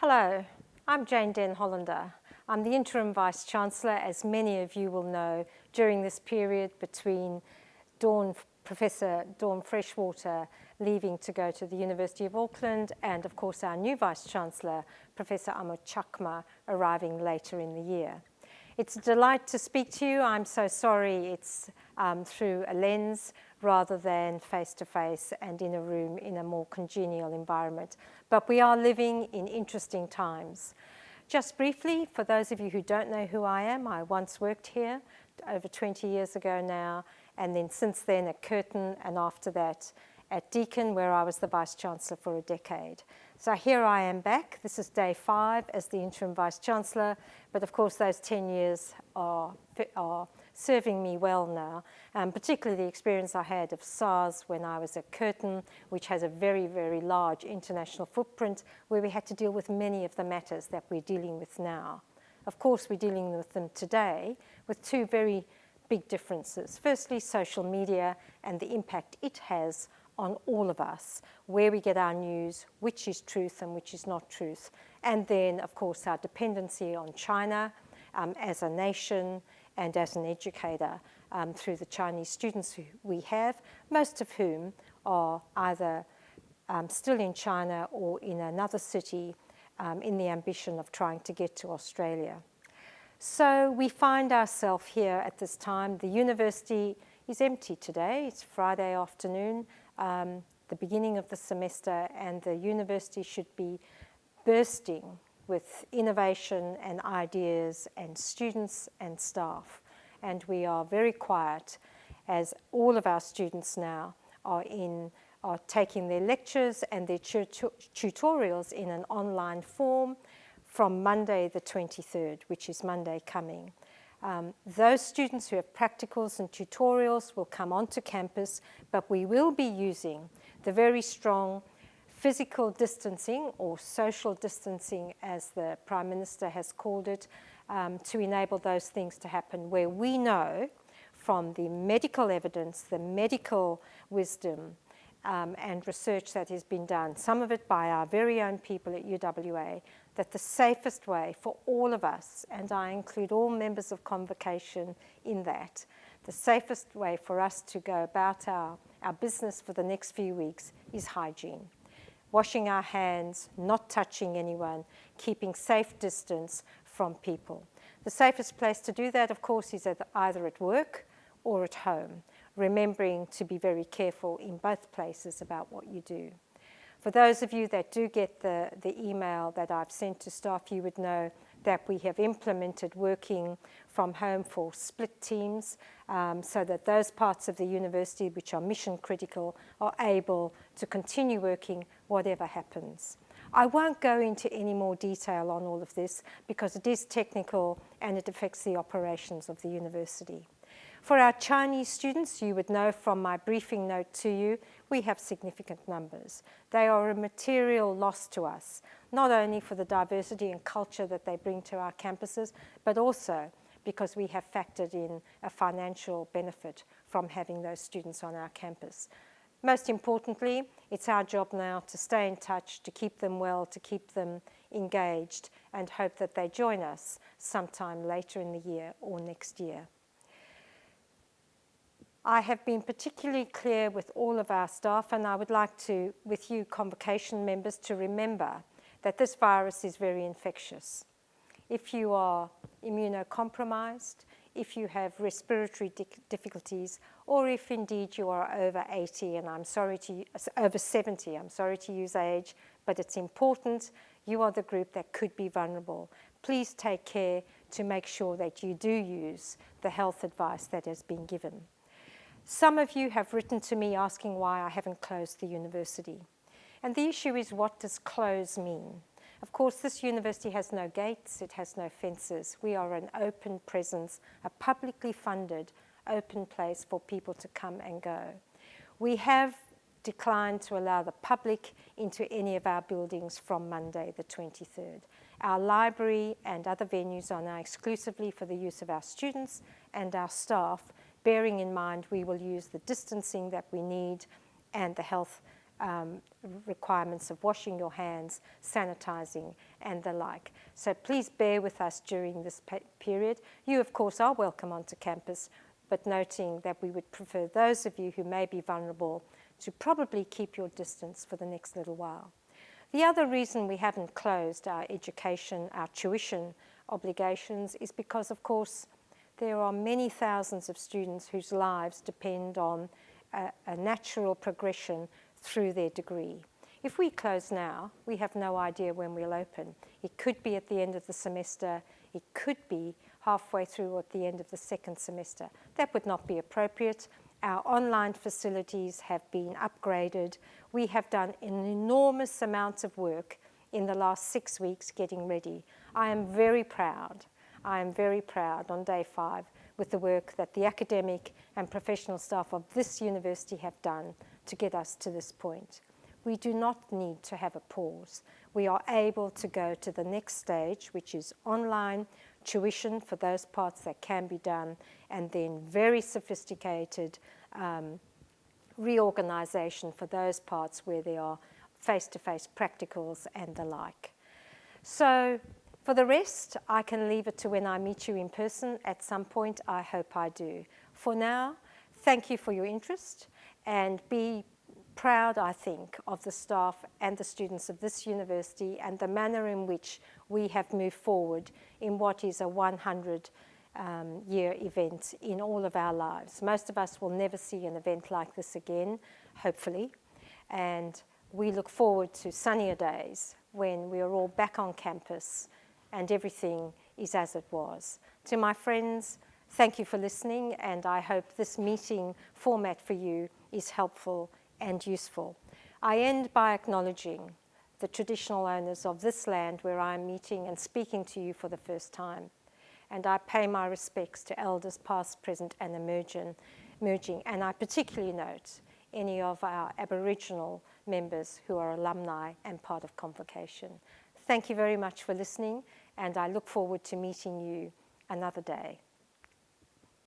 Hello, I'm Jane Den Hollander. I'm the Interim Vice-Chancellor, as many of you will know, during this period between Professor Dawn Freshwater leaving to go to the University of Auckland and, of course, our new Vice-Chancellor, Professor Amo Chakma, arriving later in the year. It's a delight to speak to you. I'm so sorry it's through a lens rather than face-to-face and in a room in a more congenial environment. But we are living in interesting times. Just briefly, for those of you who don't know who I am, I once worked here over 20 years ago now, and then since then at Curtin, and after that at Deakin, where I was the Vice-Chancellor for a decade. So here I am back. This is day 5 as the Interim Vice-Chancellor, but of course those 10 years are serving me well now, particularly the experience I had of SARS when I was at Curtin, which has a very, very large international footprint, where we had to deal with many of the matters that we're dealing with now. Of course, we're dealing with them today with two very big differences. Firstly, social media and the impact it has on all of us, where we get our news, which is truth and which is not truth. And then, of course, our dependency on China as a nation and as an educator through the Chinese students who we have, most of whom are either still in China or in another city in the ambition of trying to get to Australia. So we find ourselves here at this time. The university is empty today. It's Friday afternoon, the beginning of the semester, and the university should be bursting with innovation and ideas and students and staff. And we are very quiet as all of our students now are taking their lectures and their tutorials in an online form from Monday the 23rd, which is Monday coming. Those students who have practicals and tutorials will come onto campus, but we will be using the very strong physical distancing, or social distancing as the Prime Minister has called it, to enable those things to happen, where we know from the medical evidence, the medical wisdom and research that has been done, some of it by our very own people at UWA, that the safest way for all of us, and I include all members of Convocation in that, the safest way for us to go about our business for the next few weeks is hygiene. Washing our hands, not touching anyone, keeping safe distance from people. The safest place to do that, of course, is either at work or at home, remembering to be very careful in both places about what you do. For those of you that do get the email that I've sent to staff, you would know that we have implemented working from home for split teams so that those parts of the university which are mission critical are able to continue working whatever happens. I won't go into any more detail on all of this because it is technical and it affects the operations of the university. For our Chinese students, you would know from my briefing note to you, we have significant numbers. They are a material loss to us, not only for the diversity and culture that they bring to our campuses, but also because we have factored in a financial benefit from having those students on our campus. Most importantly, it's our job now to stay in touch, to keep them well, to keep them engaged, and hope that they join us sometime later in the year or next year. I have been particularly clear with all of our staff, and I would like to, with you Convocation members, to remember that this virus is very infectious. If you are immunocompromised, if you have respiratory difficulties, or if indeed you are over 80, and over 70, I'm sorry to use age, but it's important, you are the group that could be vulnerable. Please take care to make sure that you do use the health advice that has been given. Some of you have written to me asking why I haven't closed the university. And the issue is, what does close mean? Of course, this university has no gates, it has no fences. We are an open presence, a publicly funded open place for people to come and go. We have declined to allow the public into any of our buildings from Monday the 23rd. Our library and other venues are now exclusively for the use of our students and our staff, bearing in mind we will use the distancing that we need and the health requirements of washing your hands, sanitizing, and the like. So please bear with us during this period. You, of course, are welcome onto campus, but noting that we would prefer those of you who may be vulnerable to probably keep your distance for the next little while. The other reason we haven't closed our education, our tuition obligations is because, of course, there are many thousands of students whose lives depend on a natural progression through their degree. If we close now, we have no idea when we'll open. It could be at the end of the semester. It could be halfway through or at the end of the second semester. That would not be appropriate. Our online facilities have been upgraded. We have done an enormous amount of work in the last 6 weeks getting ready. I am very proud. I am very proud on day 5 with the work that the academic and professional staff of this university have done to get us to this point. We do not need to have a pause. We are able to go to the next stage, which is online tuition for those parts that can be done, and then very sophisticated reorganization for those parts where there are face-to-face practicals and the like. So for the rest, I can leave it to when I meet you in person at some point. I hope I do. For now, thank you for your interest, and be proud, I think, of the staff and the students of this university and the manner in which we have moved forward in what is a 100-year event in all of our lives. Most of us will never see an event like this again, hopefully, and we look forward to sunnier days when we are all back on campus and everything is as it was. To my friends, thank you for listening, and I hope this meeting format for you is helpful and useful. I end by acknowledging the traditional owners of this land where I am meeting and speaking to you for the first time. And I pay my respects to elders past, present, and emerging. And I particularly note any of our Aboriginal members who are alumni and part of Convocation. Thank you very much for listening, and I look forward to meeting you another day.